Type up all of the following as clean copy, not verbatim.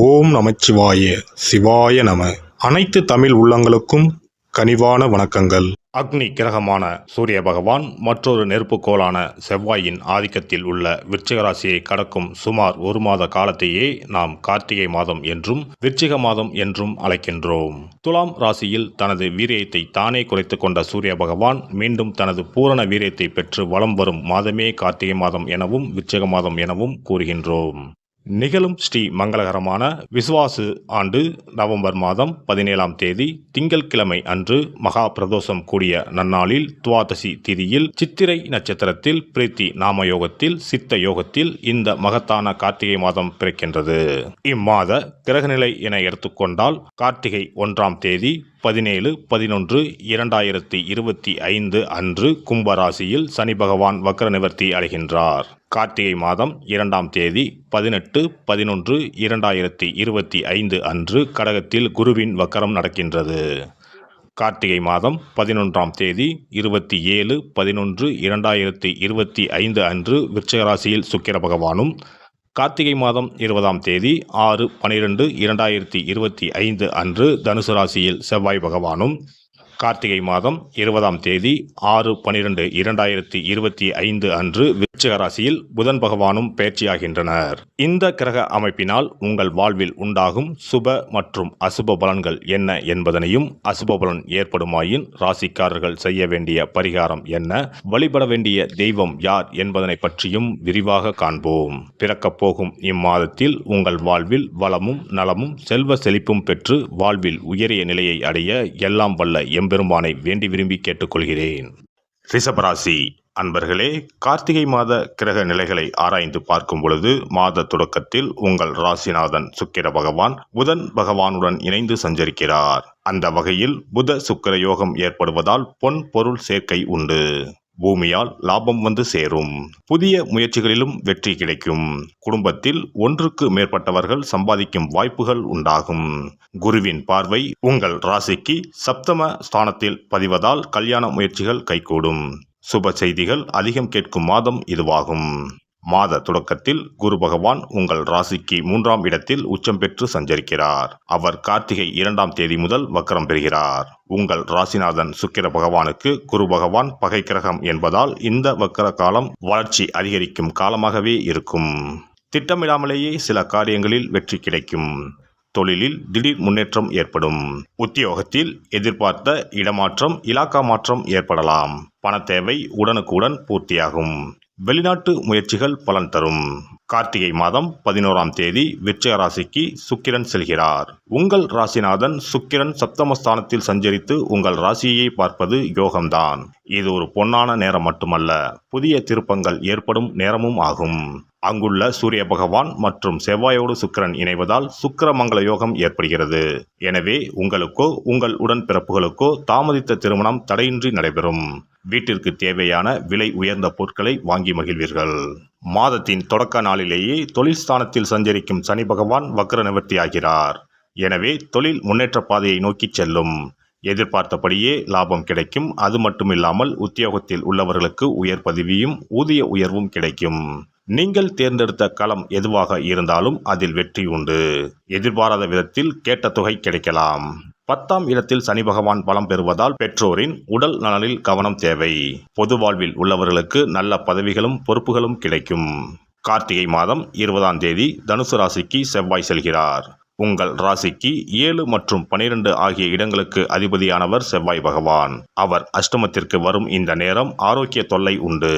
ஓம் நமச்சிவாய சிவாய நம. அனைத்து தமிழ் உள்ளங்களுக்கும் கனிவான வணக்கங்கள். அக்னி கிரகமான சூரிய பகவான் மற்றொரு நெருப்புக்கோளான செவ்வாயின் ஆதிக்கத்தில் உள்ள விருச்சிக ராசியை கடக்கும் சுமார் ஒரு மாத காலத்தையே நாம் கார்த்திகை மாதம் என்றும் விருச்சிக மாதம் என்றும் அழைக்கின்றோம். துலாம் ராசியில் தனது வீரியத்தை தானே குறைத்து கொண்ட சூரிய பகவான் மீண்டும் தனது பூரண வீரியத்தை பெற்று வலம் வரும் மாதமே கார்த்திகை மாதம் எனவும் விருச்சிக மாதம் எனவும் கூறுகின்றோம். நிகழும் ஸ்ரீ மங்களகரமான விசுவாசு ஆண்டு நவம்பர் மாதம் 17ஆம் தேதி திங்கட்கிழமை அன்று மகா பிரதோஷம் கூடிய நன்னாளில் துவாதசி திதியில் சித்திரை நட்சத்திரத்தில் பிரீத்தி நாம யோகத்தில் சித்த யோகத்தில் இந்த மகத்தான கார்த்திகை மாதம் பிறக்கின்றது. இம்மாத கிரகநிலை என எடுத்துக்கொண்டால் கார்த்திகை 1ஆம் தேதி 17/11/2025 அன்று கும்பராசியில் சனி பகவான் வக்ர நிவர்த்தி அடைகின்றார். கார்த்திகை மாதம் 2ஆம் தேதி 18/11/2025 அன்று கடகத்தில் குருவின் வக்கரம் நடக்கின்றது. கார்த்திகை மாதம் 11ஆம் தேதி 27/11/2025 அன்று விருச்சிக ராசியில் சுக்கிர பகவானும், கார்த்திகை மாதம் 20ஆம் தேதி 6/12/2025 அன்று தனுசு ராசியில் செவ்வாய் பகவானும், கார்த்திகை மாதம் 20ஆம் தேதி 6/12/2025 அன்று விருச்சிக ராசியில் புதன் பகவானும் பயிற்சியாகின்றனர். இந்த கிரக அமைப்பினால் உங்கள் வாழ்வில் உண்டாகும் சுப மற்றும் அசுப பலன்கள் என்ன என்பதனையும், அசுப பலன் ஏற்படுமாயின் ராசிக்காரர்கள் செய்ய வேண்டிய பரிகாரம் என்ன, வழிபட வேண்டிய தெய்வம் யார் என்பதனை பற்றியும் விரிவாக காண்போம். பிறக்கப் போகும் இம்மாதத்தில் உங்கள் வாழ்வில் வளமும் நலமும் செல்வ செழிப்பும் பெற்று வாழ்வில் உயரிய நிலையை அடைய எல்லாம் வல்ல பெருமானை வேண்டி விரும்பி கேட்டுக்கொள்கிறேன். ரிஷபராசி அன்பர்களே, கார்த்திகை மாத கிரக நிலைகளை ஆராய்ந்து பார்க்கும் பொழுது மாத தொடக்கத்தில் உங்கள் ராசிநாதன் சுக்கிர பகவான் புதன் பகவானுடன் இணைந்து சஞ்சரிக்கிறார். அந்த வகையில் புத சுக்கிர யோகம் ஏற்படுவதால் பொன் பொருள் சேர்க்கை உண்டு. பூமியால் லாபம் வந்து சேரும். புதிய முயற்சிகளிலும் வெற்றி கிடைக்கும். குடும்பத்தில் ஒன்றுக்கு மேற்பட்டவர்கள் சம்பாதிக்கும் வாய்ப்புகள் உண்டாகும். குருவின் பார்வை உங்கள் ராசிக்கு சப்தம ஸ்தானத்தில் பதிவதால் கல்யாண முயற்சிகள் கைகூடும். சுப செய்திகள் அதிகம் கேட்கும் மாதம் இதுவாகும். மாத தொடக்கத்தில் குரு பகவான் உங்கள் ராசிக்கு 3ஆம் இடத்தில் உச்சம் பெற்று சஞ்சரிக்கிறார். அவர் கார்த்திகை 2ஆம் தேதி முதல் வக்ரம் பெறுகிறார். உங்கள் ராசிநாதன் சுக்கிர பகவானுக்கு குரு பகவான் பகை கிரகம் என்பதால் இந்த வக்ர காலம் வளர்ச்சி அதிகரிக்கும் காலமாகவே இருக்கும். திட்டமிடாமலேயே சில காரியங்களில் வெற்றி கிடைக்கும். தொழிலில் திடீர் முன்னேற்றம் ஏற்படும். உத்தியோகத்தில் எதிர்பார்த்த இடமாற்றம் இலாக்கா மாற்றம் ஏற்படலாம். பண தேவை உடனுக்குடன் பூர்த்தியாகும். வெளிநாட்டு முயற்சிகள் பலன் தரும். கார்த்திகை மாதம் 11ஆம் தேதி விருச்சிக ராசிக்கு சுக்கிரன் செல்கிறார். உங்கள் ராசிநாதன் சுக்கிரன் சப்தமஸ்தானத்தில் சஞ்சரித்து உங்கள் ராசியை பார்ப்பது யோகம்தான். இது ஒரு பொன்னான நேரம் மட்டுமல்ல, புதிய திருப்பங்கள் ஏற்படும் நேரமும் ஆகும். அங்குள்ள சூரிய பகவான் மற்றும் செவ்வாயோடு சுக்கிரன் இணைவதால் சுக்கிர மங்கள யோகம் ஏற்படுகிறது. எனவே உங்களுக்கோ உங்கள் உடன்பிறப்புகளுக்கோ தாமதித்த திருமணம் தடையின்றி நடைபெறும். வீட்டிற்கு தேவையான விலை உயர்ந்த பொருட்களை வாங்கி மகிழ்வீர்கள். மாதத்தின் தொடக்க நாளிலேயே தொழில் ஸ்தானத்தில் சஞ்சரிக்கும் சனி பகவான் வக்ர நிவர்த்தியாகிறார். எனவே தொழில் முன்னேற்ற பாதையை நோக்கி செல்லும். எதிர்பார்த்தபடியே லாபம் கிடைக்கும். அது மட்டுமில்லாமல் உத்தியோகத்தில் உள்ளவர்களுக்கு உயர் பதவியும் ஊதிய உயர்வும் கிடைக்கும். நீங்கள் தேர்ந்தெடுத்த களம் எதுவாக இருந்தாலும் அதில் வெற்றி உண்டு. எதிர்பாராத விதத்தில் கேட்ட தொகை கிடைக்கலாம். 10ஆம் இடத்தில் சனி பகவான் பலம் பெறுவதால் பெற்றோரின் உடல் நலனில் கவனம் தேவை. பொது வாழ்வில் உள்ளவர்களுக்கு நல்ல பதவிகளும் பொறுப்புகளும் கிடைக்கும். கார்த்திகை மாதம் 20ஆம் தேதி தனுசு ராசிக்கு செவ்வாய் செல்கிறார். உங்கள் ராசிக்கு 7 மற்றும் 12 ஆகிய இடங்களுக்கு அதிபதியானவர் செவ்வாய் பகவான். அவர் அஷ்டமத்திற்கு வரும் இந்த நேரம் ஆரோக்கிய தொல்லை உண்டு.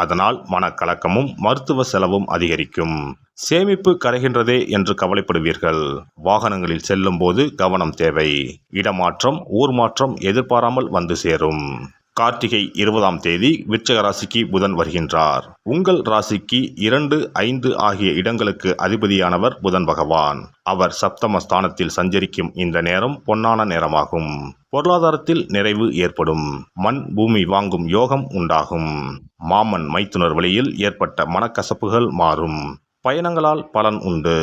அதனால் மனக்கலக்கமும் மருத்துவ செலவும் அதிகரிக்கும். சேமிப்பு கரைகின்றதே என்று கவலைப்படுவீர்கள். வாகனங்களில் செல்லும் போது கவனம் தேவை. இடமாற்றம் ஊர் மாற்றம் எதிர்பாராமல் வந்து சேரும். கார்த்திகை 20ஆம் தேதி விருச்சிக ராசிக்கு புதன் வருகின்றார். உங்கள் ராசிக்கு 2, 5 ஆகிய இடங்களுக்கு அதிபதியானவர் புதன் பகவான். அவர் சப்தம ஸ்தானத்தில் சஞ்சரிக்கும் இந்த நேரம் பொன்னான நேரமாகும். பொருளாதாரத்தில் நிறைவு ஏற்படும். மண் பூமி வாங்கும் யோகம் உண்டாகும். மாமன் மைத்துனர் வழியில் ஏற்பட்ட மனக்கசப்புகள் மாறும். பயணங்களால் பலன் உண்டு.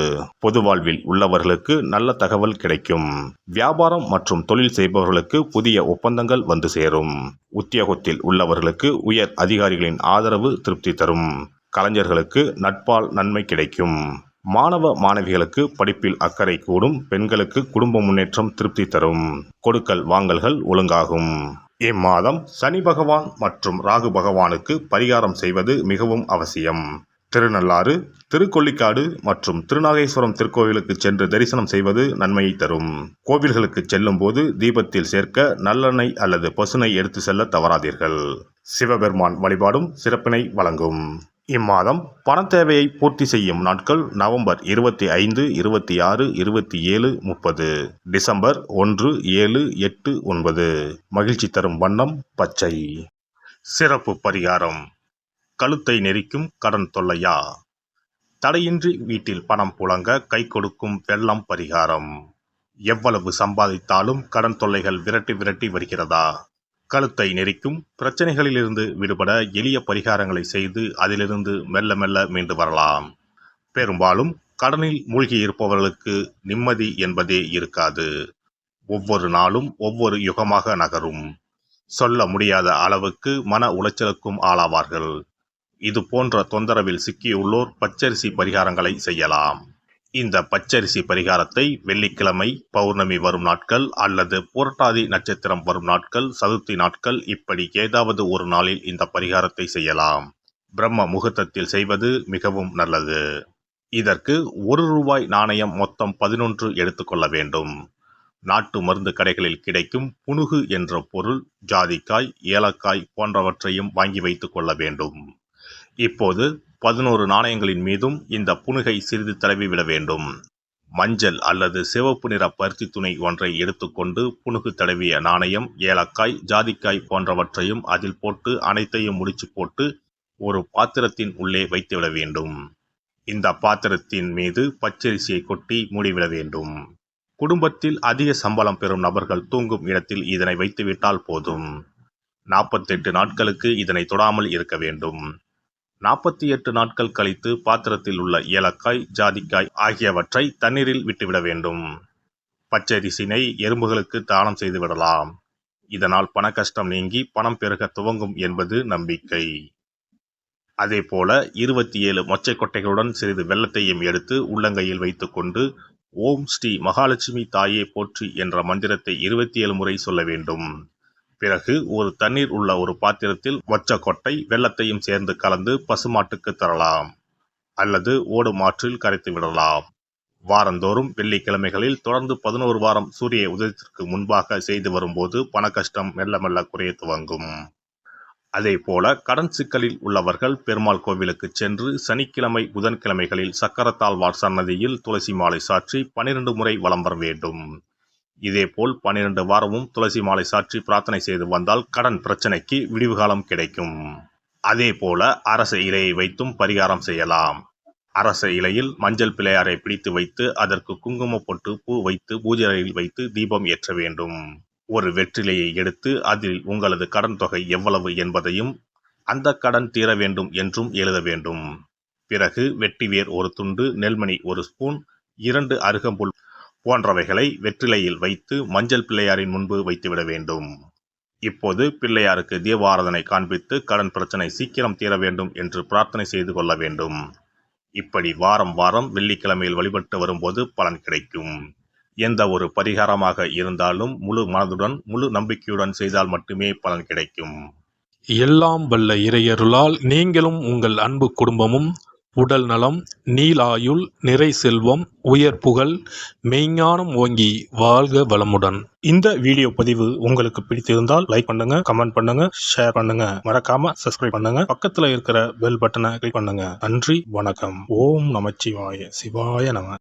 பொது வாழ்வில் உள்ளவர்களுக்கு நல்ல தகவல் கிடைக்கும். வியாபாரம் மற்றும் தொழில் செய்பவர்களுக்கு புதிய ஒப்பந்தங்கள் வந்து சேரும். உத்தியோகத்தில் உள்ளவர்களுக்கு உயர் அதிகாரிகளின் ஆதரவு திருப்தி தரும். கலைஞர்களுக்கு நட்பால் நன்மை கிடைக்கும். மாணவ மாணவிகளுக்கு படிப்பில் அக்கறை கூடும். பெண்களுக்கு குடும்ப முன்னேற்றம் திருப்தி தரும். கொடுக்கல் வாங்கல்கள் ஒழுங்காகும். இம்மாதம் சனி பகவான் மற்றும் ராகு பகவானுக்கு பரிகாரம் செய்வது மிகவும் அவசியம். திருநள்ளாறு, திருக்கொள்ளிக்காடு மற்றும் திருநாகேஸ்வரம் திருக்கோவிலுக்கு சென்று தரிசனம் செய்வது நன்மையை தரும். கோவில்களுக்கு செல்லும் போது தீபத்தில் சேர்க்க நல்லெண்ணெய் அல்லது பசுனை எடுத்து செல்ல தவறாதீர்கள். சிவபெருமான் வழிபாடும் சிறப்பினை வழங்கும். இம்மாதம் பண தேவையை பூர்த்தி செய்யும் நாட்கள் நவம்பர் 25, 26, 27, 30, டிசம்பர் 1, 7, 8, 9. மகிழ்ச்சி தரும் வண்ணம் பச்சை. சிறப்பு பரிகாரம். கழுத்தை நெரிக்கும் கடன் தொல்லையா? தடையின்றி வீட்டில் பணம் புழங்க கை கொடுக்கும் வெள்ளம் பரிகாரம். எவ்வளவு சம்பாதித்தாலும் கடன் தொல்லைகள் விரட்டி விரட்டி வருகிறதா? கழுத்தை நெரிக்கும் பிரச்சனைகளிலிருந்து விடுபட எளிய பரிகாரங்களை செய்து அதிலிருந்து மெல்ல மெல்ல மீண்டு வரலாம். பெரும்பாலும் கடனில் மூழ்கி இருப்பவர்களுக்கு நிம்மதி என்பதே இருக்காது. ஒவ்வொரு நாளும் ஒவ்வொரு யுகமாக நகரும். சொல்ல முடியாத அளவுக்கு மன உளைச்சலுக்கும் ஆளாவார்கள். இது போன்ற தொந்தரவில் சிக்கியுள்ளோர் பச்சரிசி பரிகாரங்களை செய்யலாம். இந்த பச்சரிசி பரிகாரத்தை வெள்ளிக்கிழமை, பௌர்ணமி வரும் நாட்கள் அல்லது புரட்டாதி நட்சத்திரம் வரும் நாட்கள், சதுர்த்தி நாட்கள் இப்படி ஏதாவது ஒரு நாளில் இந்த பரிகாரத்தை செய்யலாம். பிரம்ம முகூர்த்தத்தில் செய்வது மிகவும் நல்லது. இதற்கு ₹1 நாணயம் மொத்தம் 11 எடுத்துக்கொள்ள வேண்டும். நாட்டு மருந்து கடைகளில் கிடைக்கும் புனுகு என்ற பொருள், ஜாதிக்காய், ஏலக்காய் போன்றவற்றையும் வாங்கி வைத்துக் கொள்ள வேண்டும். இப்போது 11 நாணயங்களின் மீதும் இந்த புனுகை சிறிது தடவி விட வேண்டும். மஞ்சள் அல்லது சிவப்பு நிற பருத்தி துணி ஒன்றை எடுத்துக்கொண்டு புனுகு தடவிய நாணயம், ஏலக்காய், ஜாதிக்காய் போன்றவற்றையும் அதில் போட்டு அனைத்தையும் முடிச்சு போட்டு ஒரு பாத்திரத்தின் உள்ளே வைத்துவிட வேண்டும். இந்த பாத்திரத்தின் மீது பச்சரிசியை கொட்டி மூடிவிட வேண்டும். குடும்பத்தில் அதிக சம்பளம் பெறும் நபர்கள் தூங்கும் இடத்தில் இதனை வைத்துவிட்டால் போதும். 48 நாட்களுக்கு இதனை தொடாமல் இருக்க வேண்டும். 48 நாட்கள் கழித்து பாத்திரத்தில் உள்ள ஏலக்காய், ஜாதிக்காய் ஆகியவற்றை தண்ணீரில் விட்டுவிட வேண்டும். பச்சரிசினை எறும்புகளுக்கு தானம் செய்து விடலாம். இதனால் பண கஷ்டம் நீங்கி பணம் பெருக துவங்கும் என்பது நம்பிக்கை. அதேபோல 27 மொச்சை கொட்டைகளுடன் சிறிது வெல்லத்தையும் எடுத்து உள்ளங்கையில் வைத்துக்கொண்டு ஓம் ஸ்ரீ மகாலட்சுமி தாயே போற்றி என்ற மந்திரத்தை 27 முறை சொல்ல வேண்டும். பிறகு ஒரு தண்ணீர் உள்ள ஒரு பாத்திரத்தில் மொச்சக்கொட்டை, வெல்லத்தையும் சேர்ந்து கலந்து பசுமாட்டுக்கு தரலாம் அல்லது ஓடும் ஆற்றில் கரைத்து விடலாம். வாரந்தோறும் வெள்ளிக்கிழமைகளில் தொடர்ந்து 11 வாரம் சூரிய உதயத்திற்கு முன்பாக செய்து வரும்போது பண கஷ்டம் மெல்ல மெல்ல குறைய துவங்கும். அதே போல கடன் சிக்கலில் உள்ளவர்கள் பெருமாள் கோவிலுக்கு சென்று சனிக்கிழமை, புதன்கிழமைகளில் சக்கரத்தாழ்வார் சன்னதியில் துளசி மாலை சாற்றி 12 முறை வலம் வர வேண்டும். இதேபோல் 12 வாரமும் துளசி மாலை சாற்றி பிரார்த்தனை செய்து வந்தால் கடன் பிரச்சனைக்கு விடிவு காலம் கிடைக்கும். அதே போல அரச இலையை வைத்தும் பரிகாரம் செய்யலாம். அரச இலையில் மஞ்சள் பிள்ளையாரை பிடித்து வைத்து அதற்கு குங்கும பொட்டு, பூ வைத்து பூஜை அறையில் வைத்து தீபம் ஏற்ற வேண்டும். ஒரு வெற்றிலையை எடுத்து அதில் உங்களது கடன் தொகை எவ்வளவு என்பதையும் அந்த கடன் தீர வேண்டும் என்றும் எழுத வேண்டும். பிறகு வெட்டிவேர் ஒரு துண்டு, நெல்மணி 1 ஸ்பூன், 2 அருகம்புல் போன்றவைகளை வெற்றிலையில் வைத்து மஞ்சள் பிள்ளையாரின் முன்பு வைத்துவிட வேண்டும். இப்போது பிள்ளையாருக்கு தீபாராதனை காண்பித்து கடன் பிரச்சனை சீக்கிரம் தீர வேண்டும் என்று பிரார்த்தனை செய்து கொள்ள வேண்டும். இப்படி வாரம் வாரம் வெள்ளிக்கிழமையில் வழிபட்டு வரும்போது பலன் கிடைக்கும். எந்த ஒரு பரிகாரமாக இருந்தாலும் முழு மனதுடன், முழு நம்பிக்கையுடன் செய்தால் மட்டுமே பலன் கிடைக்கும். எல்லாம் வல்ல இறையருளால் நீங்களும் உங்கள் அன்பு குடும்பமும் உடல் நலம், நீலாயுள், நிறை செல்வம், உயர் புகழ், மெய்ஞானம் ஓங்கி வாழ்க வளமுடன். இந்த வீடியோ பதிவு உங்களுக்கு பிடித்திருந்தால் லைக் பண்ணுங்க, கமெண்ட் பண்ணுங்க, ஷேர் பண்ணுங்க, மறக்காம சப்ஸ்கிரைப் பண்ணுங்க, பக்கத்துல இருக்கிற பெல் பட்டனை கிளிக் பண்ணுங்க. நன்றி, வணக்கம். ஓம் நமச்சிவாய. சிவாய நம.